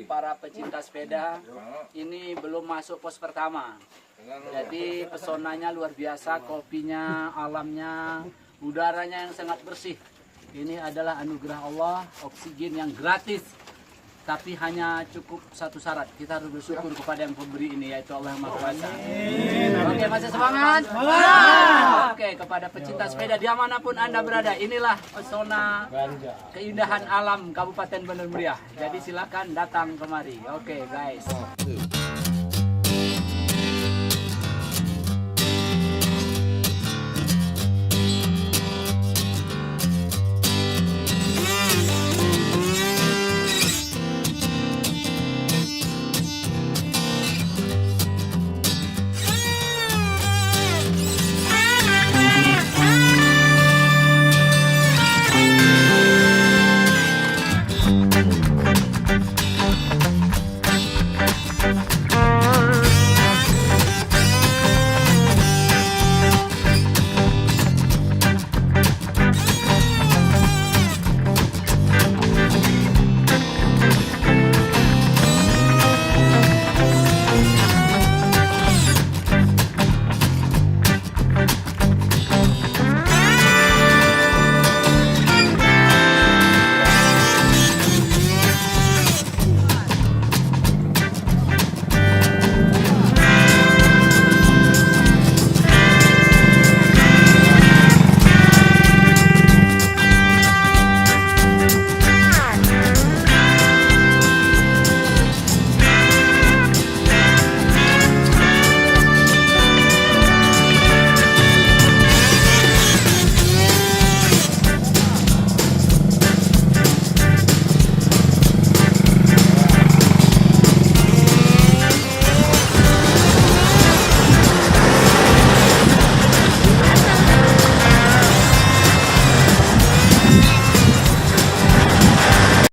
para pecinta sepeda, ini belum masuk pos pertama. Jadi pesonanya luar biasa, kopinya, alamnya, udaranya yang sangat bersih. Ini adalah anugerah Allah, oksigen yang gratis. Tapi hanya cukup satu syarat, kita harus bersyukur kepada yang pemberi ini, yaitu Allah Yang Maha Kuasa. Oke, masih semangat? Oke, kepada pecinta sepeda dimanapun Anda berada, inilah pesona keindahan alam Kabupaten Bandar Muria. Jadi silakan datang kemari. Oke guys.